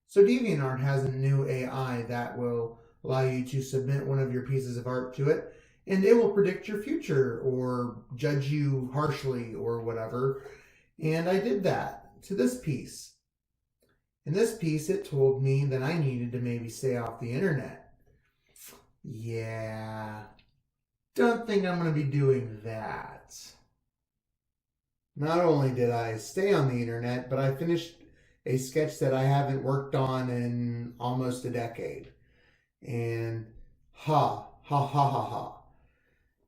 So DeviantArt has a new AI that will allow you to submit one of your pieces of art to it, and it will predict your future or judge you harshly or whatever. And I did that to this piece. In this piece, it told me that I needed to maybe stay off the internet. Yeah, don't think I'm going to be doing that. Not only did I stay on the internet, but I finished a sketch that I haven't worked on in almost a decade. And ha, ha, ha, ha, ha.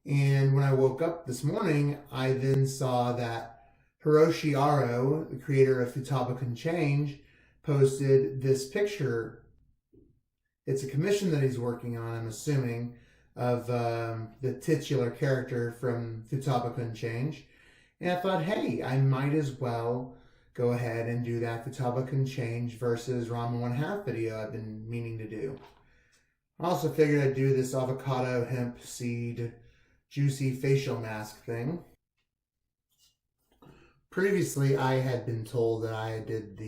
And when I woke up this morning, I then saw that Hiroshi Aro, the creator of Futaba-kun Change, posted this picture. It's a commission that he's working on, I'm assuming, of the titular character from Futaba-kun Change. And I thought, hey, I might as well go ahead and do that Futaba-kun Change versus Ranma 1/2 video I've been meaning to do. I also figured I'd do this avocado hemp seed juicy facial mask thing. Previously, I had been told that I did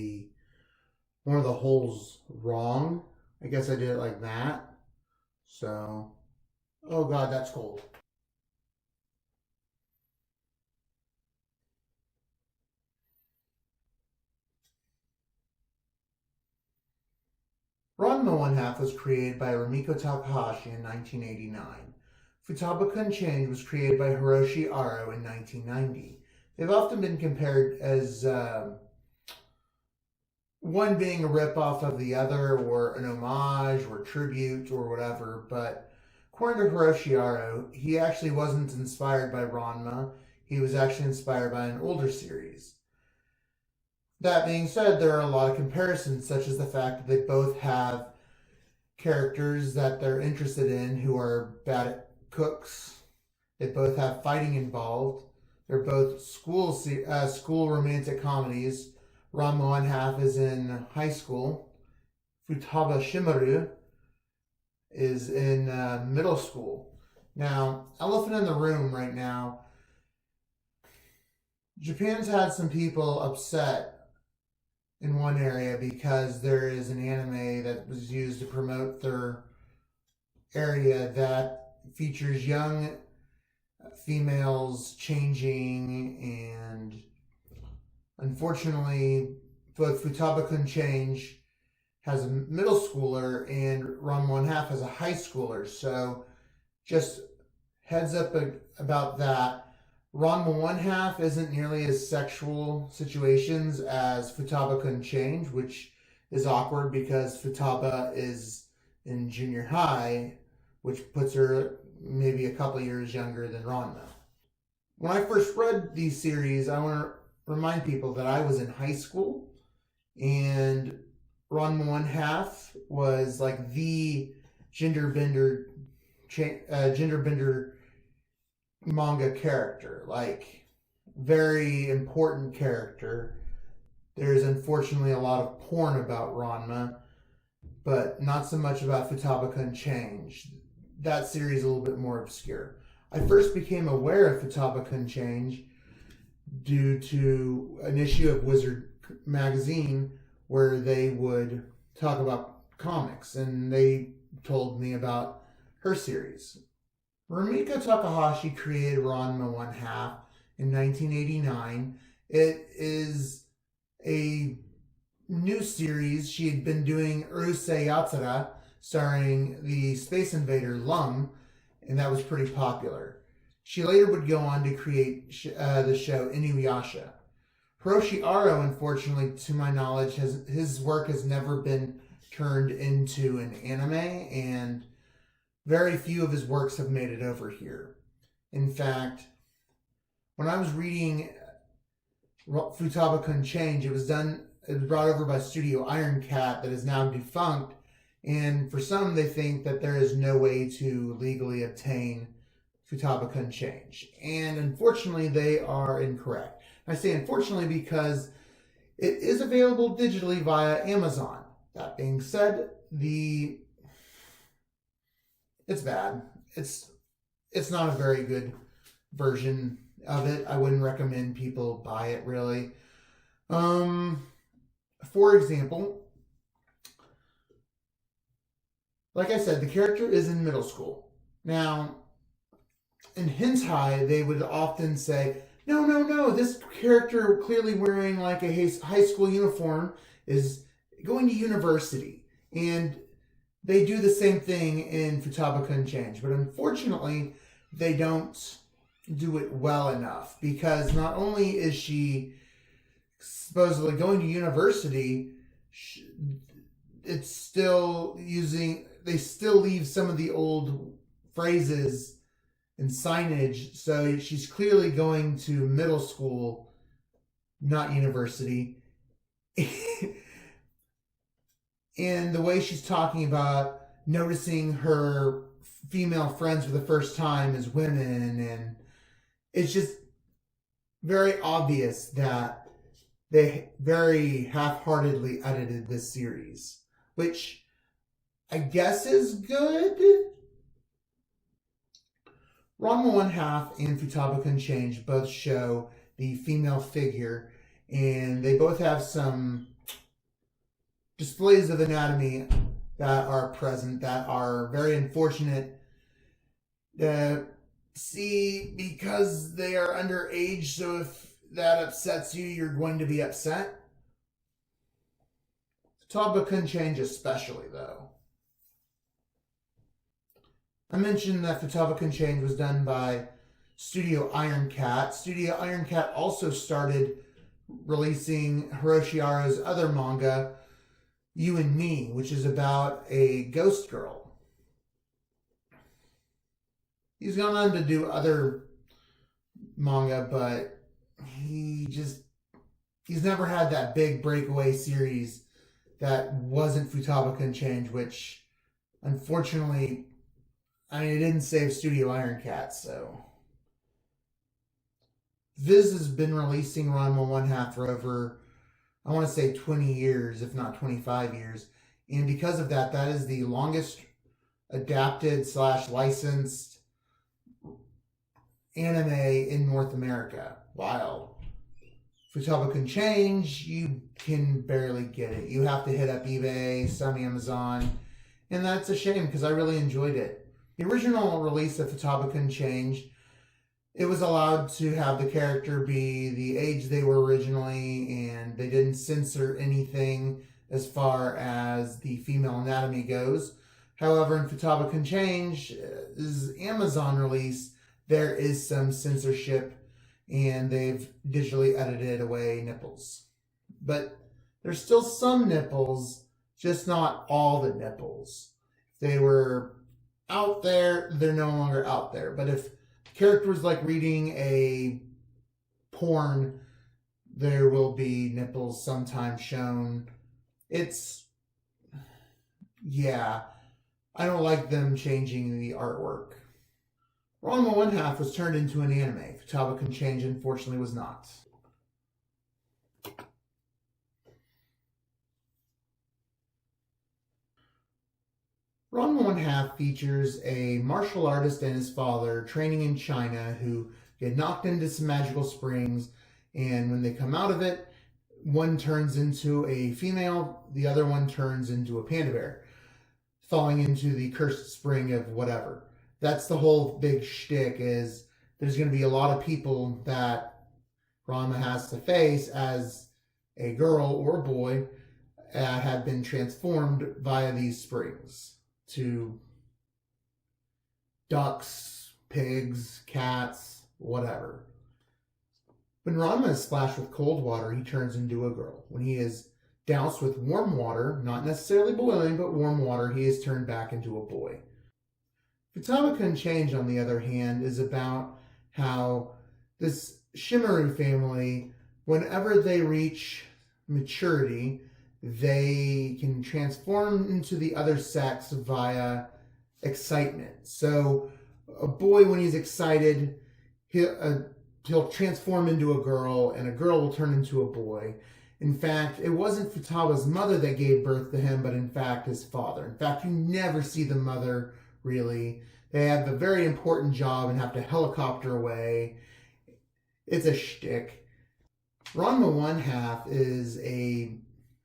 one of the holes wrong. I guess I did it like that. So, oh God, that's cold. Ranma 1/2 was created by Rumiko Takahashi in 1989. Futaba-kun Change was created by Hiroshi Aro in 1990. They've often been compared as one being a ripoff of the other, or an homage, or tribute, or whatever, but according to Hiroshi Aro, he actually wasn't inspired by Ranma. He was actually inspired by an older series. That being said, there are a lot of comparisons, such as the fact that they both have characters that they're interested in who are bad at cooks. They both have fighting involved. They're both school romantic comedies. Ranma 1/2 is in high school. Futaba Shimaru is in middle school. Now, elephant in the room right now, Japan's had some people upset in one area because there is an anime that was used to promote their area that features young females changing, and unfortunately both Futaba-kun Change has a middle schooler and Ranma 1/2 has a high schooler. So just heads up about that. Ranma 1/2 isn't nearly as sexual situations as Futaba-kun Change, which is awkward because Futaba is in junior high, which puts her maybe a couple years younger than Ranma. When I first read these series, I want to remind people that I was in high school, and Ranma 1/2 was like the gender bender manga character, like very important character. There's unfortunately a lot of porn about Ranma, but not so much about Futaba-kun Change. That series is a little bit more obscure. I first became aware of Futaba-kun Change due to an issue of Wizard magazine where they would talk about comics, and they told me about her series. Rumiko Takahashi created Ranma 1/2 in 1989. It is a new series. She had been doing Urusei Yatsura, starring the space invader Lum, and that was pretty popular. She later would go on to create the show Inuyasha. Hiroshi Aro, unfortunately, to my knowledge, his work has never been turned into an anime, and very few of his works have made it over here. In fact, when I was reading Futaba-kun Change, it was brought over by Studio Iron Cat that is now defunct, and for some they think that there is no way to legally obtain Futaba-kun Change. And unfortunately, they are incorrect. I say unfortunately because it is available digitally via Amazon. That being said, it's bad. It's not a very good version of it. I wouldn't recommend people buy it, really. For example, like I said, the character is in middle school. Now, in hentai, they would often say, no, no, no, this character clearly wearing like a high school uniform is going to university. And they do the same thing in Futaba-kun Change. But unfortunately, they don't do it well enough, because not only is she supposedly going to university, it's still using, they still leave some of the old phrases and signage, so she's clearly going to middle school, not university. And the way she's talking about noticing her female friends for the first time as women, and it's just very obvious that they very half-heartedly edited this series, which I guess is good. Ranma 1/2 and Futaba-kun Change both show the female figure, and they both have some displays of anatomy that are present that are very unfortunate to see, because they are underage. So if that upsets you, you're going to be upset. Futaba-kun Change especially, though. I mentioned that Futaba-kun Change was done by Studio Iron Cat. Studio Iron Cat also started releasing Hiroshi Aro's other manga, You and Me, which is about a ghost girl. He's gone on to do other manga, but he's never had that big breakaway series that wasn't Futaba-kun Change, which unfortunately, it didn't save Studio Iron Cat. So Viz has been releasing Ranma 1/2 for over, I want to say 20 years, if not 25 years. And because of that, that is the longest adapted / licensed anime in North America. While Futaba-kun Change, you can barely get it. You have to hit up eBay, some Amazon, and that's a shame, because I really enjoyed it. The original release of Futaba-kun Change, it was allowed to have the character be the age they were originally, and they didn't censor anything as far as the female anatomy goes. However, in Futaba-kun Change's Amazon release, there is some censorship, and they've digitally edited away nipples. But there's still some nipples, just not all the nipples. If they were out there, they're no longer out there. But if characters like reading a porn, there will be nipples sometimes shown. I don't like them changing the artwork. Ranma 1/2 was turned into an anime. Futaba-kun Change, unfortunately, was not. Ranma 1/2 features a martial artist and his father training in China who get knocked into some magical springs, and when they come out of it, one turns into a female, the other one turns into a panda bear, falling into the cursed spring of whatever. That's the whole big shtick, is there's going to be a lot of people that Ranma has to face as a girl or a boy have been transformed via these springs to ducks, pigs, cats, whatever. When Ranma is splashed with cold water, he turns into a girl. When he is doused with warm water, not necessarily boiling, but warm water, he is turned back into a boy. Futaba-kun Change, on the other hand, is about how this Shimaru family, whenever they reach maturity, they can transform into the other sex via excitement. So a boy, when he's excited, he'll transform into a girl, and a girl will turn into a boy. In fact, it wasn't Futaba's mother that gave birth to him, but in fact his father. In fact, you never see the mother, really. They have a very important job and have to helicopter away. It's a shtick. Ranma 1/2 is a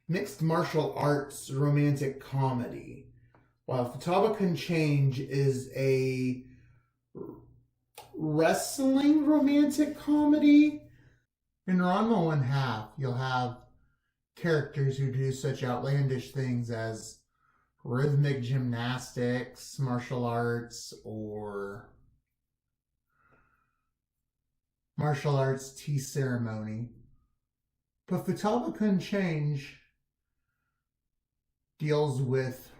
mixed martial arts romantic comedy. While Futaba-kun Change is a wrestling romantic comedy, in Ranma One Half, you'll have characters who do such outlandish things as rhythmic gymnastics, martial arts, or martial arts tea ceremony. But Futaba-kun Change deals with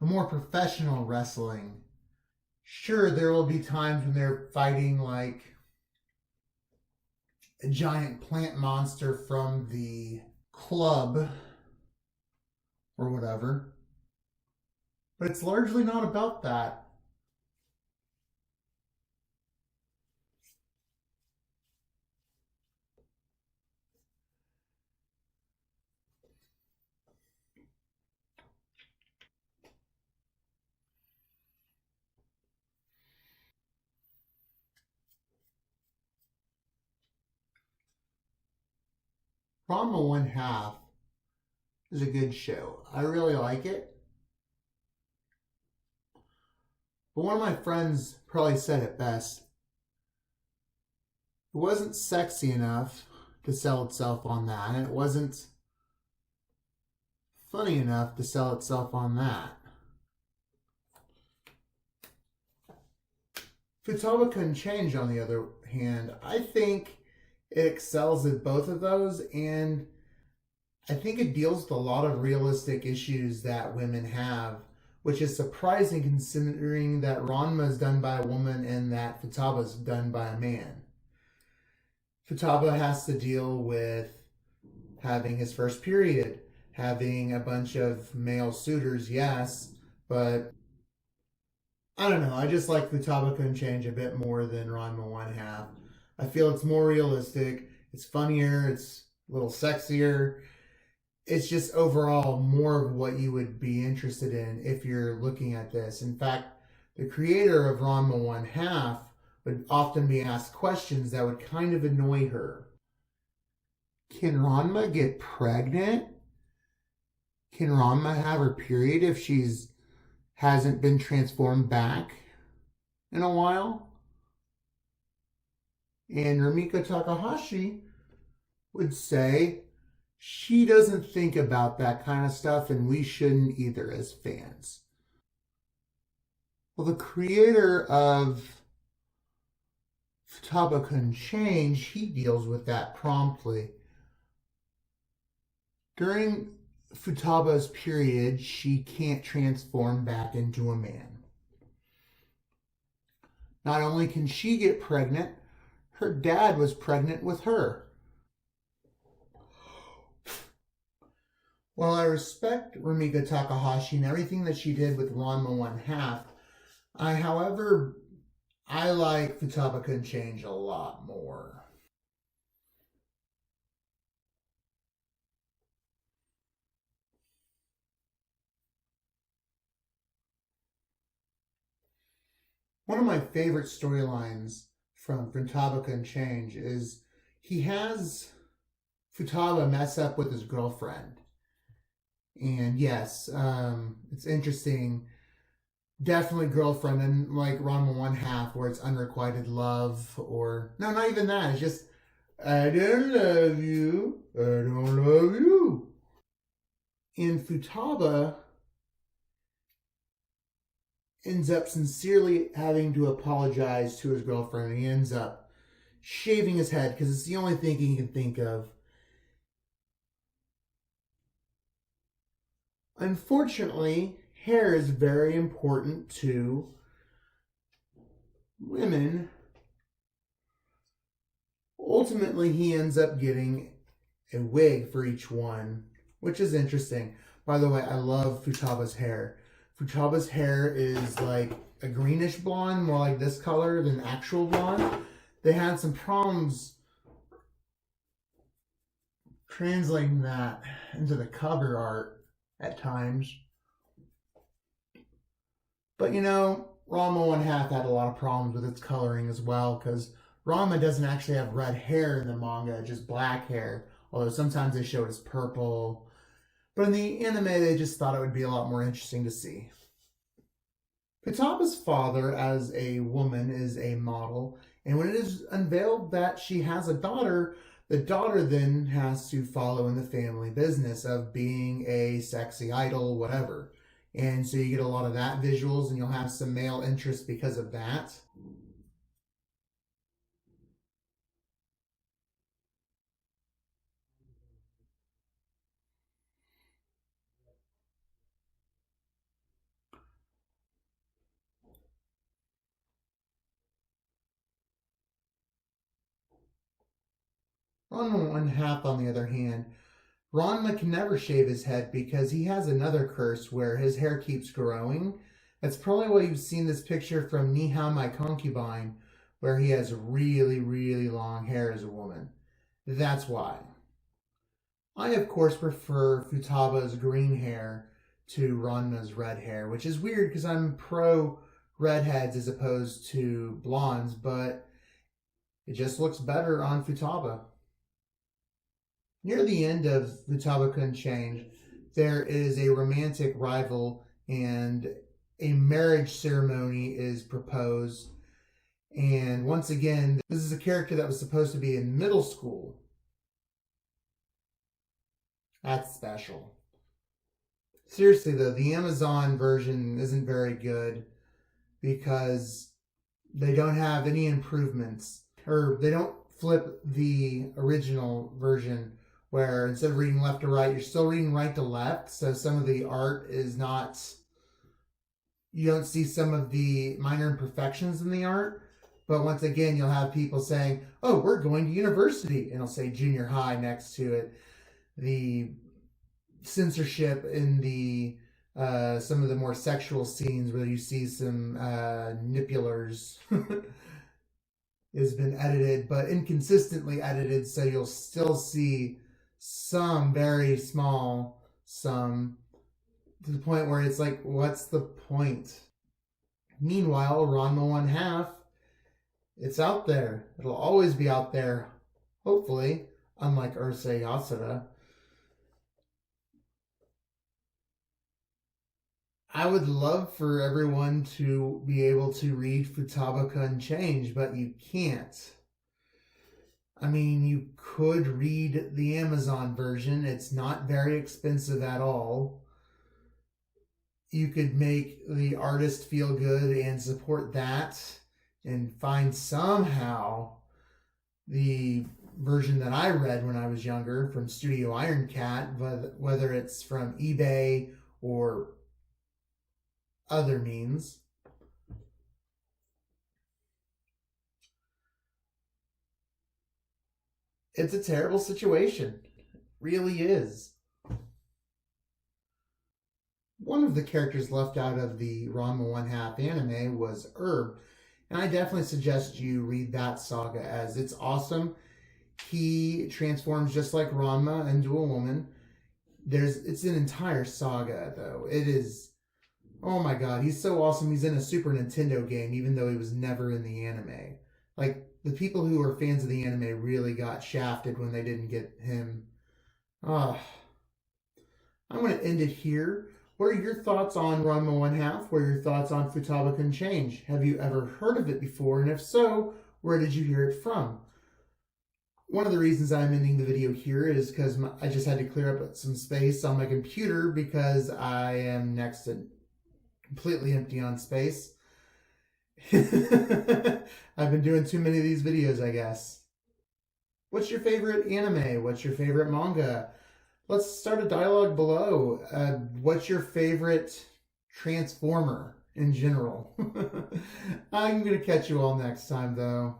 a more professional wrestling. Sure, there will be times when they're fighting like a giant plant monster from the club or whatever, but it's largely not about that. Ranma One Half is a good show. I really like it. But one of my friends probably said it best. It wasn't sexy enough to sell itself on that, and it wasn't funny enough to sell itself on that. Futaba-kun Change, on the other hand, I think it excels at both of those, and I think it deals with a lot of realistic issues that women have, which is surprising considering that Ranma is done by a woman and that Futaba is done by a man. Futaba has to deal with having his first period, having a bunch of male suitors, yes, but I don't know. I just like Futaba-kun Change a bit more than Ranma One Half. I feel it's more realistic, it's funnier, it's a little sexier. It's just overall more of what you would be interested in if you're looking at this. In fact, the creator of Ranma One Half would often be asked questions that would kind of annoy her. Can Ranma get pregnant? Can Ranma have her period if she's hasn't been transformed back in a while? And Rumiko Takahashi would say she doesn't think about that kind of stuff, and we shouldn't either as fans. Well, the creator of Futaba-kun Change, he deals with that promptly. During Futaba's period, she can't transform back into a man. Not only can she get pregnant, her dad was pregnant with her. While I respect Rumiko Takahashi and everything that she did with Ranma One Half, however, I like Futaba-kun Change a lot more. One of my favorite storylines from Futaba-kun Change is he has Futaba mess up with his girlfriend. And yes, it's interesting. Definitely girlfriend, and like Ranma One Half, where it's unrequited love, or no, not even that. It's just I don't love you. I don't love you. And Futaba ends up sincerely having to apologize to his girlfriend, and he ends up shaving his head because it's the only thing he can think of. Unfortunately, hair is very important to women. Ultimately, he ends up getting a wig for each one, which is interesting. By the way, I love Futaba's hair. Futaba's hair is like a greenish blonde, more like this color than actual blonde. They had some problems translating that into the cover art at times. But you know, Ranma One Half had a lot of problems with its coloring as well, because Ranma doesn't actually have red hair in the manga, just black hair. Although sometimes they show it as purple. But in the anime, they just thought it would be a lot more interesting to see. Futaba's father, as a woman, is a model, and when it is unveiled that she has a daughter, the daughter then has to follow in the family business of being a sexy idol, whatever. And so you get a lot of that visuals, and you'll have some male interest because of that. Ranma one half, on the other hand, Ranma can never shave his head because he has another curse where his hair keeps growing. That's probably why you've seen this picture from Nihao My Concubine, where he has really, really long hair as a woman. That's why. I, of course, prefer Futaba's green hair to Ranma's red hair, which is weird because I'm pro redheads as opposed to blondes, but it just looks better on Futaba. Near the end of Futaba-kun Change, there is a romantic rival and a marriage ceremony is proposed. And once again, this is a character that was supposed to be in middle school. That's special. Seriously though, the Amazon version isn't very good because they don't have any improvements, or they don't flip the original version where instead of reading left to right, you're still reading right to left. So some of the art is not, you don't see some of the minor imperfections in the art. But once again, you'll have people saying, oh, we're going to university. And it'll say junior high next to it. The censorship in the some of the more sexual scenes where you see some nipulars has been edited, but inconsistently edited, so you'll still see some very small, some to the point where it's like, what's the point? Meanwhile, Ranma one half, it's out there. It'll always be out there, hopefully, unlike Urusei Yatsura. I would love for everyone to be able to read Futaba-kun Change, but you can't. I mean, you could read the Amazon version. It's not very expensive at all. You could make the artist feel good and support that and find somehow the version that I read when I was younger from Studio Iron Cat, whether it's from eBay or other means. It's a terrible situation. It really is. One of the characters left out of the Ranma one half anime was Herb, and I definitely suggest you read that saga as it's awesome. He transforms just like Ranma into a woman. It's an entire saga though. It is, oh my god, he's so awesome. He's in a Super Nintendo game even though he was never in the anime. Like, the people who are fans of the anime really got shafted when they didn't get him. I'm going to end it here. What are your thoughts on Ranma one half? What are your thoughts on Futaba-kun Change? Have you ever heard of it before? And if so, where did you hear it from? One of the reasons I'm ending the video here is because I just had to clear up some space on my computer because I am next to completely empty on space. I've been doing too many of these videos, I guess. What's your favorite anime? What's your favorite manga? Let's start a dialogue below. What's your favorite Transformer in general? I'm going to catch you all next time, though.